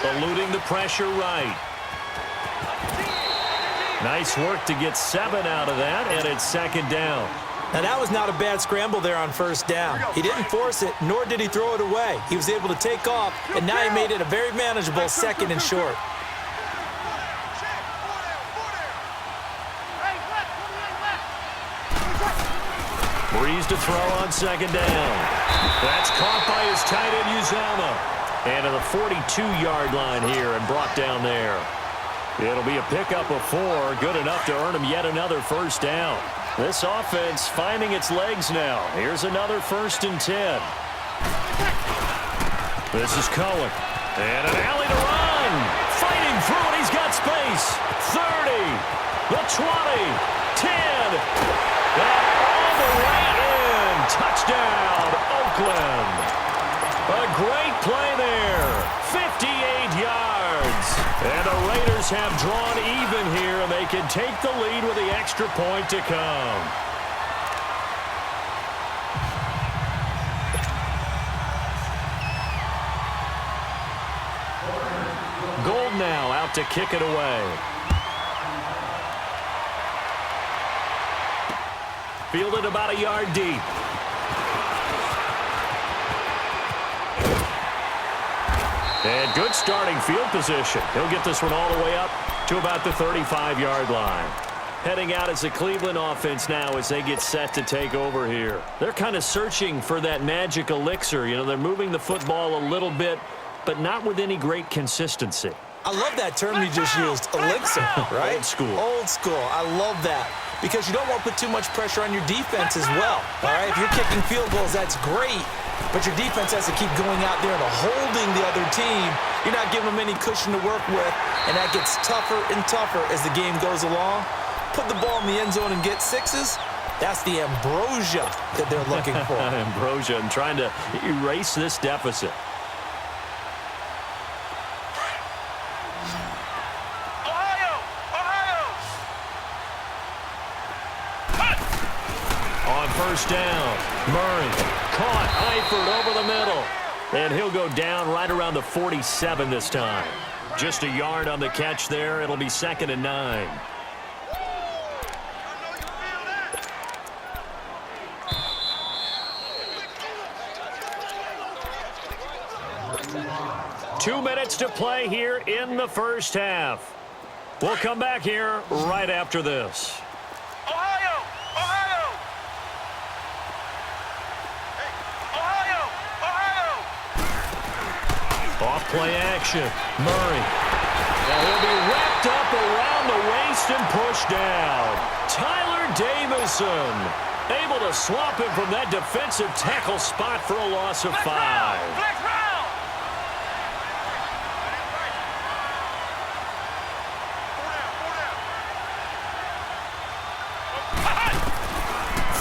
eluding the pressure right. Nice work to get 7 out of that, and it's second down. Now, that was not a bad scramble there on first down. He didn't force it, nor did he throw it away. He was able to take off, and now he made it a very manageable second and short. Breeze to throw on second down. That's caught by his tight end, Uzama. And to the 42-yard line here and brought down there. It'll be a pickup of 4, good enough to earn him yet another first down. This offense finding its legs now. Here's another 1st and 10. This is Cohen. And an alley to run. Fighting through it. He's got space. 30. The 20. 10. And all the way in. Touchdown, Oakland. A great play there. 58 yards. And the Raiders have drawn even here, and they can take the lead with the extra point to come. Gold now out to kick it away. Fielded about a yard deep. And good starting field position. He'll get this one all the way up to about the 35-yard line. Heading out as the Cleveland offense now as they get set to take over here. They're kind of searching for that magic elixir. You know, they're moving the football a little bit, but not with any great consistency. I love that term you just used, elixir, right? Old school. Old school. I love that. Because you don't want to put too much pressure on your defense as well. All right, if you're kicking field goals, that's great. But your defense has to keep going out there and holding the other team. You're not giving them any cushion to work with, and that gets tougher and tougher as the game goes along. Put the ball in the end zone and get 6s. That's the ambrosia that they're looking for. Ambrosia and trying to erase this deficit. First down. Murray caught. Eifert over the middle. And he'll go down right around the 47 this time. Just a yard on the catch there. It'll be 2nd and 9. Two minutes to play here in the first half. We'll come back here right after this. Off-play action. Murray. Now he'll be wrapped up around the waist and pushed down. Tyler Davison able to swap him from that defensive tackle spot for a loss of 5.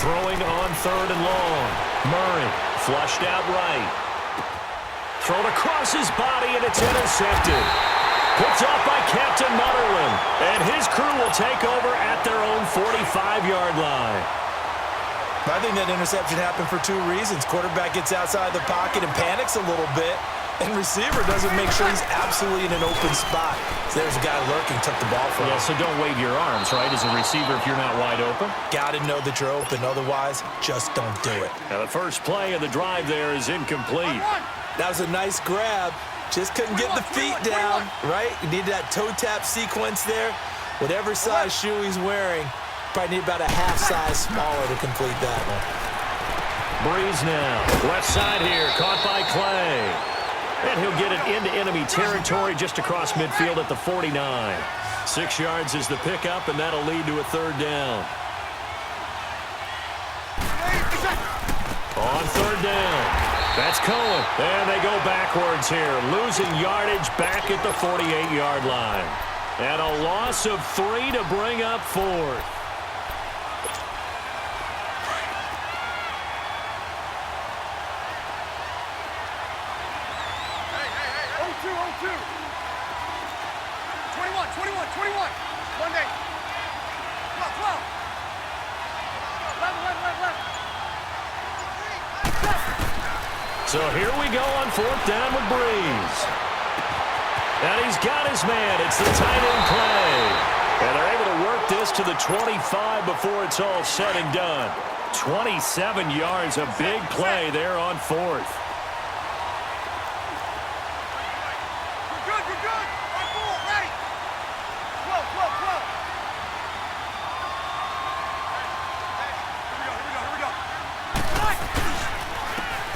Throwing on 3rd and long. Murray flushed out right. Thrown across his body, and it's intercepted. Picked off by Captain Mutterland. And his crew will take over at their own 45-yard line. I think that interception happened for 2 reasons. Quarterback gets outside the pocket and panics a little bit. And receiver doesn't make sure he's absolutely in an open spot. So there's a guy lurking, took the ball from him. Yeah, so don't wave your arms, right, as a receiver if you're not wide open. Got to know that you're open. Otherwise, just don't do it. Now the first play of the drive there is incomplete. That was a nice grab. Just couldn't get the feet down, right? You need that toe tap sequence there. Whatever size shoe he's wearing, probably need about a half size smaller to complete that one. Breeze now. Left side here, caught by Clay. And he'll get it into enemy territory just across midfield at the 49. 6 yards is the pickup, and that'll lead to a 3rd down. On 3rd down. That's Cohen. And they go backwards here. Losing yardage back at the 48-yard line. And a loss of 3 to bring up 4th. So here we go on 4th down with Breeze. And he's got his man. It's the tight end play. And they're able to work this to the 25 before it's all said and done. 27 yards, a big play there on 4th.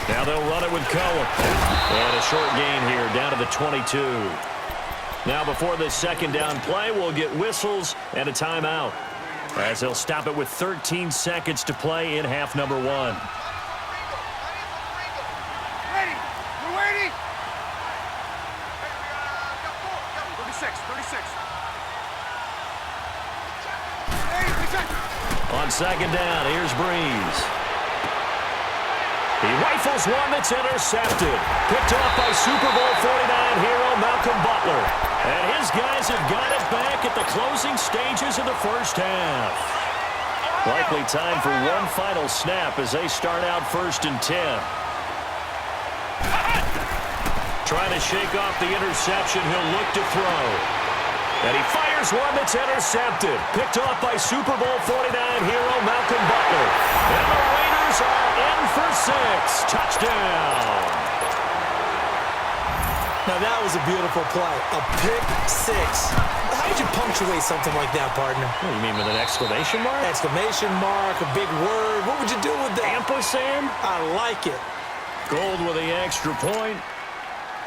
Now they'll run it with Cohen. And a short gain here down to the 22. Now before this second down play, we'll get whistles and a timeout, as they'll stop it with 13 seconds to play in half number 1. Ready. We're waiting. 36. On second down, here's Breeze. He rifles one that's intercepted. Picked off by Super Bowl 49 hero Malcolm Butler. And his guys have got it back at the closing stages of the first half. Likely time for one final snap as they start out 1st and 10. Trying to shake off the interception, he'll look to throw. And he fires one that's intercepted. Picked off by Super Bowl 49 hero Malcolm Butler. And the Raiders are in for 6. Touchdown. Now that was a beautiful play. A pick 6. How did you punctuate something like that, partner? What do you mean, with an exclamation mark? Exclamation mark, a big word. What would you do with that? Ampersand? I like it. Gold with the extra point.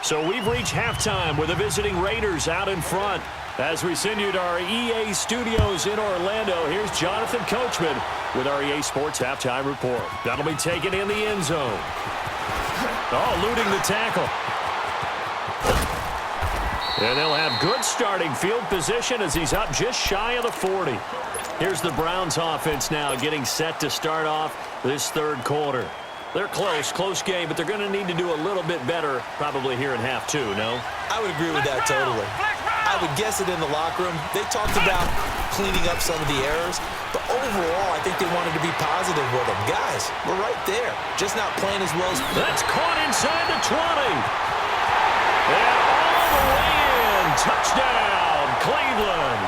So we've reached halftime with the visiting Raiders out in front. As we send you to our EA studios in Orlando, here's Jonathan Coachman with our EA Sports Halftime Report. That'll be taken in the end zone. Oh, eluding the tackle. And they'll have good starting field position as he's up just shy of the 40. Here's the Browns offense now getting set to start off this third quarter. They're close game, but they're going to need to do a little bit better probably here in half 2, no? I would agree with that totally. I would guess it in the locker room. They talked about cleaning up some of the errors, but overall, I think they wanted to be positive with them. Guys, we're right there, just not playing as well as... That's caught inside the 20. And all the way in. Touchdown, Cleveland.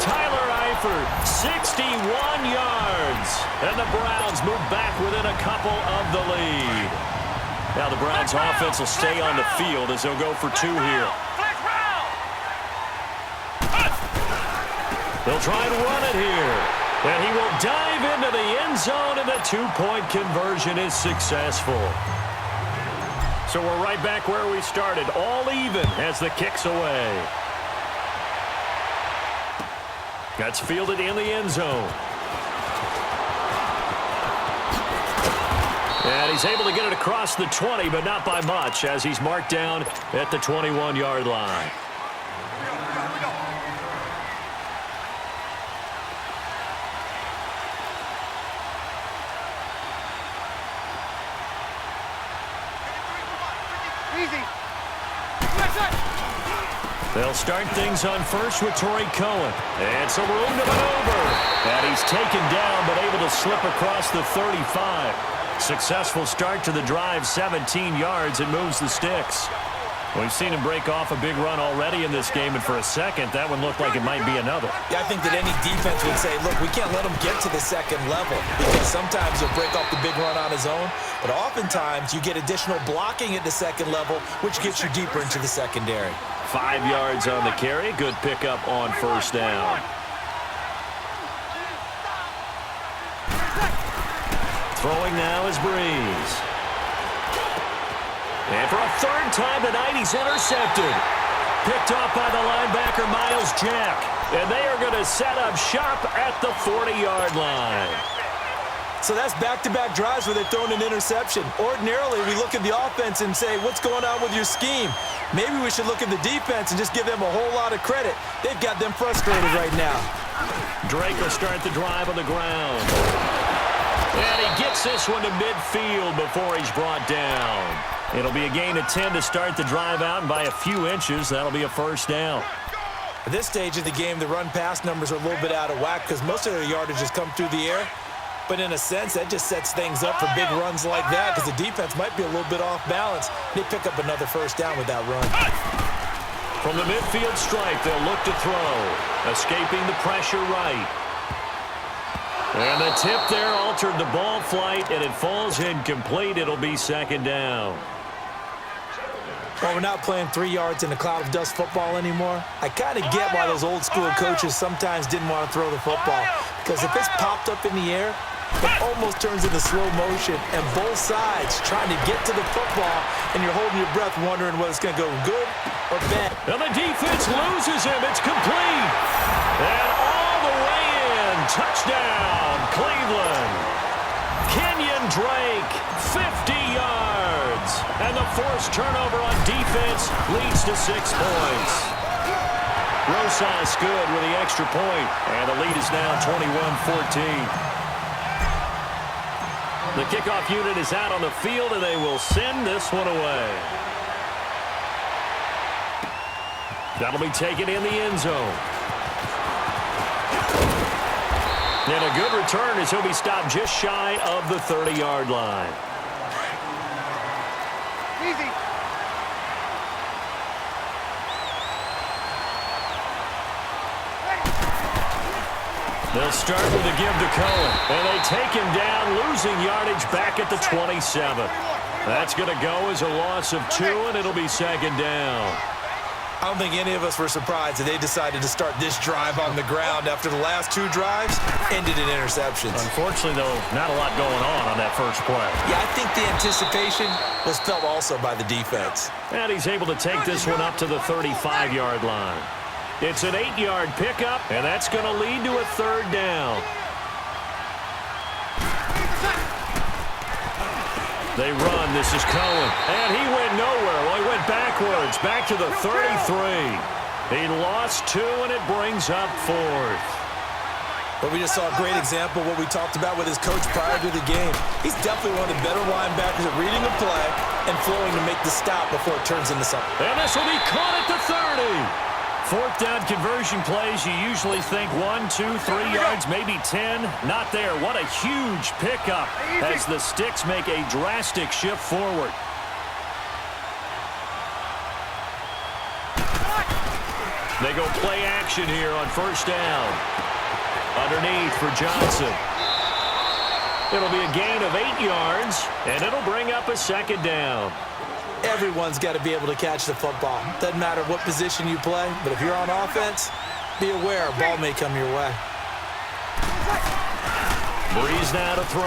Tyler Eifert, 61 yards. And the Browns move back within a couple of the lead. Now the Browns offense will stay on the field as they'll go for 2 here. They'll try and run it here. And he will dive into the end zone, and the 2-point conversion is successful. So we're right back where we started, all even as the kick's away. That's fielded in the end zone. And he's able to get it across the 20, but not by much, as he's marked down at the 21-yard line. They'll start things on first with Torrey Cohen. And some room to maneuver. And he's taken down, but able to slip across the 35. Successful start to the drive, 17 yards, and moves the sticks. We've seen him break off a big run already in this game, and for a second, that one looked like it might be another. Yeah, I think that any defense would say, look, we can't let him get to the second level, because sometimes he'll break off the big run on his own, but oftentimes you get additional blocking at the second level, which gets you deeper into the secondary. 5 yards on the carry. Good pickup on first down. Throwing now is Breeze. And for a third time tonight, he's intercepted. Picked off by the linebacker, Miles Jack. And they are going to set up shop at the 40-yard line. So that's back-to-back drives where they're throwing an interception. Ordinarily, we look at the offense and say, what's going on with your scheme? Maybe we should look at the defense and just give them a whole lot of credit. They've got them frustrated right now. Drake will start the drive on the ground. And he gets this one to midfield before he's brought down. It'll be a gain of 10 to start the drive out, and by a few inches, that'll be a first down. At this stage of the game, the run-pass numbers are a little bit out of whack because most of their yardage has come through the air. But in a sense, that just sets things up for big runs like that because the defense might be a little bit off balance. They pick up another first down with that run. From the midfield stripe, they'll look to throw. Escaping the pressure right. And the tip there altered the ball flight, and it falls incomplete. It'll be second down. Well, we're not playing 3 yards in a cloud of dust football anymore. I kind of get why those old school coaches sometimes didn't want to throw the football. Because if it's popped up in the air, it almost turns into slow motion, and both sides trying to get to the football, and you're holding your breath wondering whether it's going to go good or bad. And the defense loses him. It's complete. And all the way in. Touchdown, Cleveland. Kenyon Drake, 50 yards. And the forced turnover on defense leads to 6 points. Rosas good with the extra point. And the lead is now 21-14. The kickoff unit is out on the field, and they will send this one away. That'll be taken in the end zone. And a good return as he'll be stopped just shy of the 30-yard line. Easy. They'll start with a give to Cohen. And they take him down, losing yardage back at the 27. That's going to go as a loss of 2, and it'll be second down. I don't think any of us were surprised that they decided to start this drive on the ground after the last 2 drives ended in interceptions. Unfortunately, though, not a lot going on that first play. Yeah, I think the anticipation was felt also by the defense. And he's able to take this one up to the 35-yard line. It's an 8-yard pickup, and that's going to lead to a third down. They run. This is Cohen. And he went nowhere. Well, he went backwards, back to the 33. He lost 2, and it brings up 4th. But we just saw a great example of what we talked about with his coach prior to the game. He's definitely one of the better linebackers at reading a play and flowing to make the stop before it turns into something. And this will be caught at the 30. 4th down conversion plays, you usually think 1, 2, 3 yards, maybe 10. Not there. What a huge pickup as the Sticks make a drastic shift forward. They go play action here on first down. Underneath for Johnson. It'll be a gain of 8 yards, and it'll bring up a second down. Everyone's got to be able to catch the football. Doesn't matter what position you play, but if you're on offense, be aware a ball may come your way. Breeze now to throw.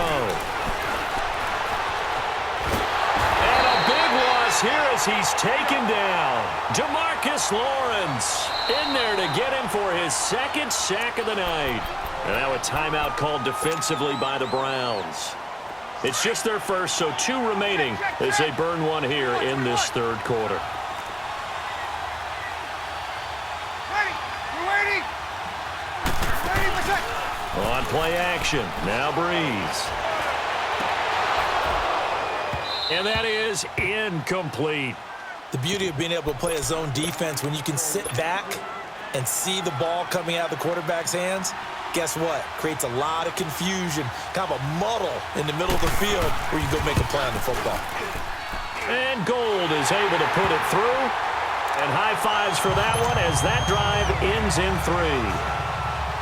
And a big loss here as he's taken down. DeMarcus Lawrence in there to get him for his 2nd sack of the night. And now a timeout called defensively by the Browns. It's just their first, so 2 remaining as they burn one here in this third quarter. Ready. We're waiting. Ready, protect. On play action, now Breeze. And that is incomplete. The beauty of being able to play a zone defense when you can sit back and see the ball coming out of the quarterback's hands, guess what? Creates a lot of confusion, kind of a muddle in the middle of the field where you go make a play on the football. And Gold is able to put it through. And high fives for that one as that drive ends in 3.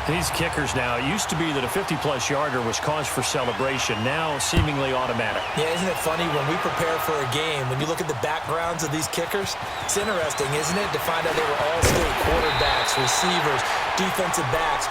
These kickers now, it used to be that a 50-plus yarder was cause for celebration, now seemingly automatic. Yeah, isn't it funny when we prepare for a game, when you look at the backgrounds of these kickers, it's interesting, isn't it, to find out they were all-state quarterbacks, receivers, defensive backs,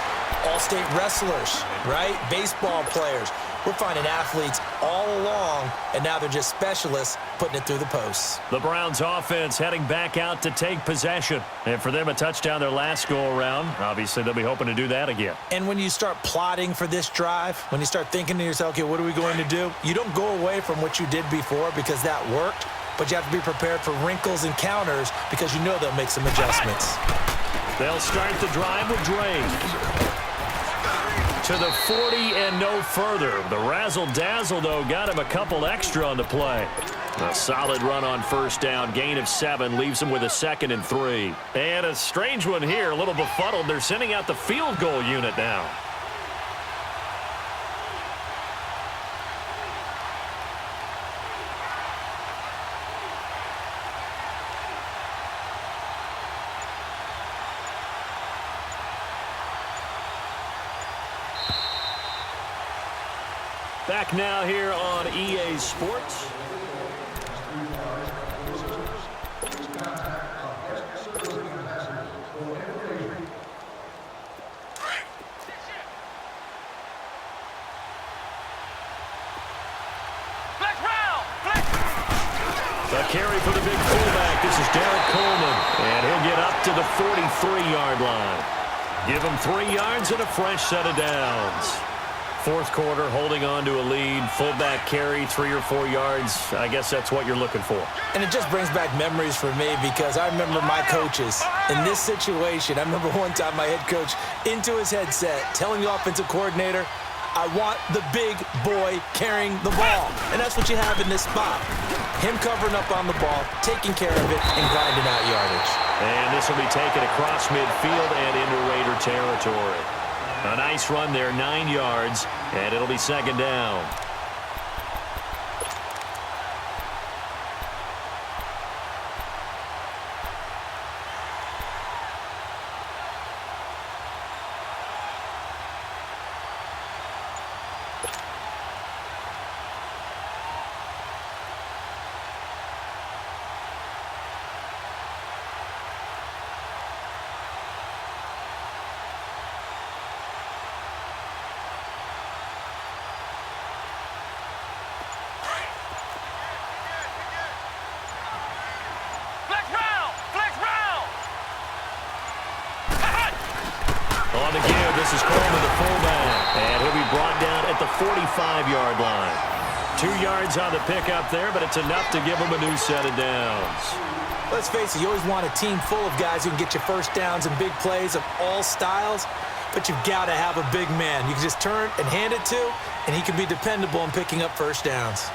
all-state wrestlers, right? Baseball players. We're finding athletes all along, and now they're just specialists putting it through the posts. The Browns offense heading back out to take possession. And for them, a touchdown their last go-around. Obviously, they'll be hoping to do that again. And when you start plotting for this drive, when you start thinking to yourself, okay, what are we going to do? You don't go away from what you did before because that worked, but you have to be prepared for wrinkles and counters because you know they'll make some adjustments. They'll start the drive with Drake. To the 40 and no further. The razzle-dazzle, though, got him a couple extra on the play. A solid run on first down. Gain of 7 leaves him with a 2nd and 3. And a strange one here, a little befuddled. They're sending out the field goal unit now. Back now here on EA Sports. A carry for the big fullback. This is Derek Coleman, and he'll get up to the 43-yard line. Give him 3 yards and a fresh set of downs. Fourth quarter, holding on to a lead. Fullback carry, 3 or 4 yards. I guess that's what you're looking for. And it just brings back memories for me because I remember my coaches in this situation. I remember one time my head coach into his headset telling the offensive coordinator, I want the big boy carrying the ball. And that's what you have in this spot. Him covering up on the ball, taking care of it, and grinding out yardage. And this will be taken across midfield and into Raider territory. A nice run there, 9 yards, and it'll be second down. On the give, this is Coleman, the fullback, and he'll be brought down at the 45-yard line. 2 yards on the pickup there, but it's enough to give him a new set of downs. Let's face it, you always want a team full of guys who can get you first downs and big plays of all styles, but you've got to have a big man you can just turn and hand it to, and he can be dependable in picking up first downs.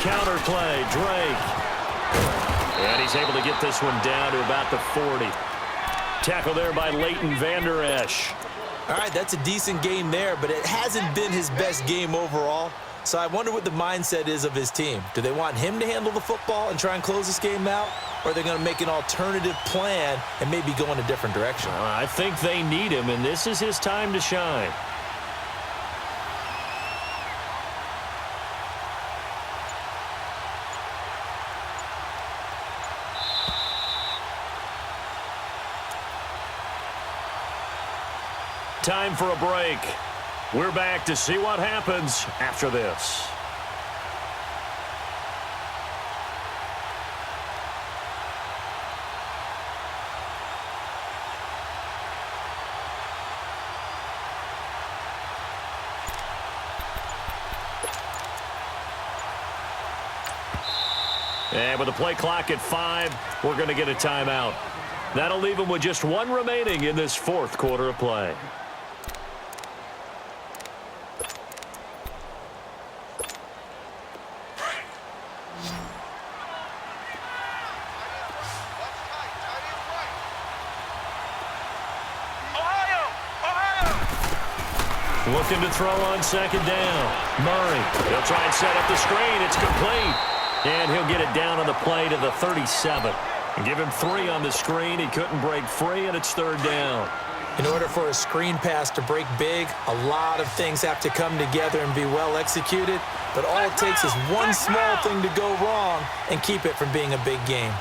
Counter play, Drake. And he's able to get this one down to about the 40. Tackle there by Leighton Vander Esch. All right, that's a decent game there, but it hasn't been his best game overall. So I wonder what the mindset is of his team. Do they want him to handle the football and try and close this game out? Or are they going to make an alternative plan and maybe go in a different direction? I think they need him, and this is his time to shine. Time for a break. We're back to see what happens after this. And with the play clock at 5, we're going to get a timeout. That'll leave them with just 1 remaining in this fourth quarter of play. Looking to throw on second down. Murray, he'll try and set up the screen. It's complete. And he'll get it down on the play to the 37. And give him 3 on the screen. He couldn't break free, and it's third down. In order for a screen pass to break big, a lot of things have to come together and be well executed. But all it takes is one small thing to go wrong and keep it from being a big game.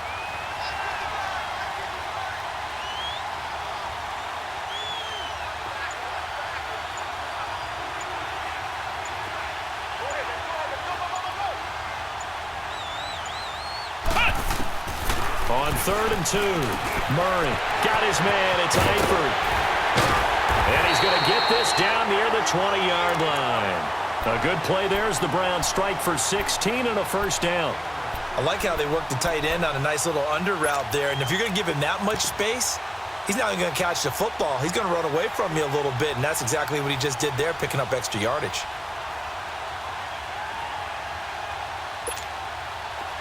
On 3rd and 2, Murray got his man. It's Eifert. And he's going to get this down near the 20-yard line. A good play there as the Browns strike for 16 and a first down. I like how they work the tight end on a nice little under route there. And if you're going to give him that much space, he's not even going to catch the football. He's going to run away from you a little bit, and that's exactly what he just did there, picking up extra yardage.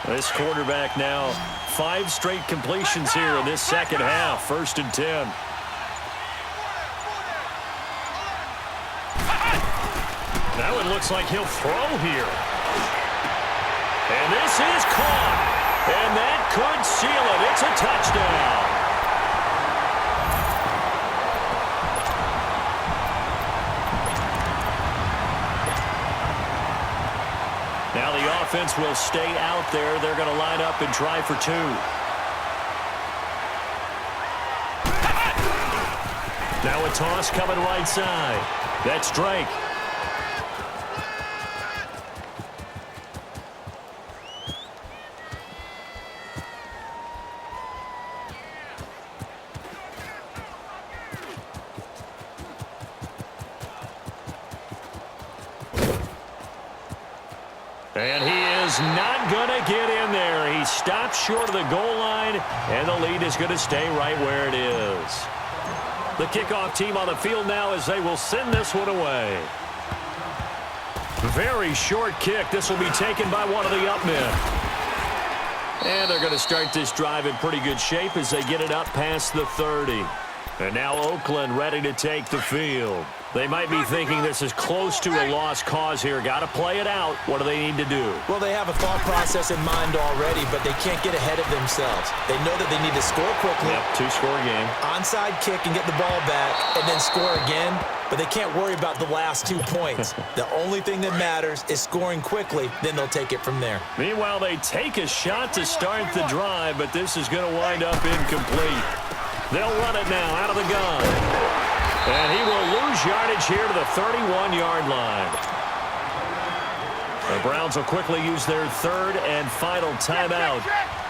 This quarterback now 5 straight completions here in this second half. 1st and 10. Now it looks like he'll throw here. And this is caught. And that could seal it. It's a touchdown. Now the offense will stay out there. They're going to line up and try for two. Now a toss coming right side. That's Drake. And he is not going to get in there. He stops short of the goal line, and the lead is going to stay right where it is. The kickoff team on the field now as they will send this one away. Very short kick. This will be taken by one of the up men. And they're going to start this drive in pretty good shape as they get it up past the 30. And now Oakland ready to take the field. They might be thinking this is close to a lost cause here. Got to play it out. What do they need to do? Well, they have a thought process in mind already, but they can't get ahead of themselves. They know that they need to score quickly. Yep, two-score game. Onside kick and get the ball back and then score again, but they can't worry about the last 2 points. The only thing that matters is scoring quickly, then they'll take it from there. Meanwhile, they take a shot to start the drive, but this is going to wind up incomplete. They'll run it now out of the gun. And he will lose yardage here to the 31-yard line. The Browns will quickly use their third and final timeout.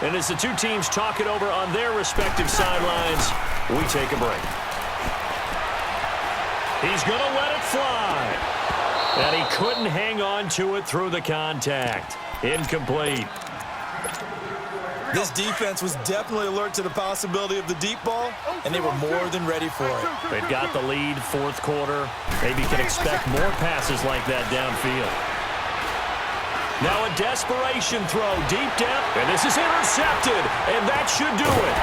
And as the two teams talk it over on their respective sidelines, we take a break. He's going to let it fly. And he couldn't hang on to it through the contact. Incomplete. This defense was definitely alert to the possibility of the deep ball, and they were more than ready for it. They've got the lead, fourth quarter. Maybe can expect more passes like that downfield. Now a desperation throw, deep depth, and this is intercepted, and that should do it.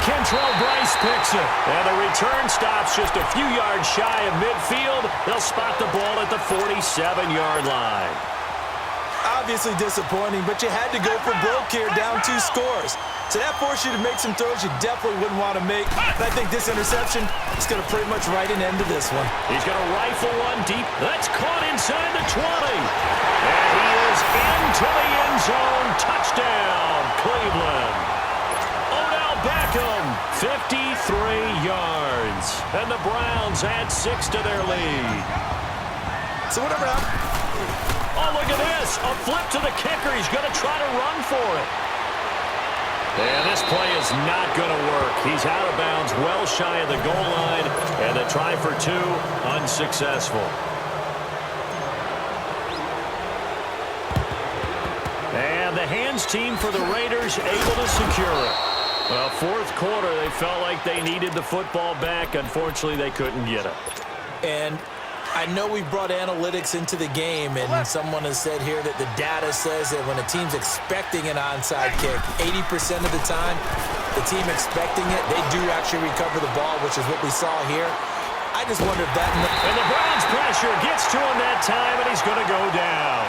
Kentrell Bryce picks it, and the return stops just a few yards shy of midfield. They'll spot the ball at the 47-yard line. Obviously disappointing, but you had to go for broke here, down 2 scores. So that forced you to make some throws you definitely wouldn't want to make. And I think this interception is going to pretty much write an end to this one. He's going to rifle one deep. That's caught inside the 20. And he is into the end zone. Touchdown, Cleveland. Odell Beckham, 53 yards. And the Browns add 6 to their lead. So whatever happened. Oh, look at this. A flip to the kicker. He's going to try to run for it. And this play is not going to work. He's out of bounds well shy of the goal line. And the try for 2, unsuccessful. And the hands team for the Raiders able to secure it. Well, fourth quarter, they felt like they needed the football back. Unfortunately, they couldn't get it. And I know we brought analytics into the game, and someone has said here that the data says that when a team's expecting an onside kick, 80% of the time, the team expecting it, they do actually recover the ball, which is what we saw here. I just wonder if that... And the Browns pressure gets to him that time, and he's going to go down.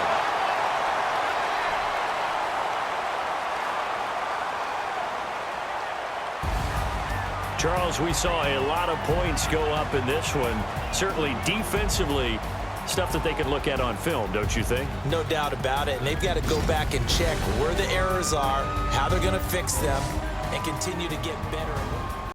Charles, we saw a lot of points go up in this one. Certainly defensively, stuff that they can look at on film, don't you think? No doubt about it. And they've got to go back and check where the errors are, how they're going to fix them, and continue to get better.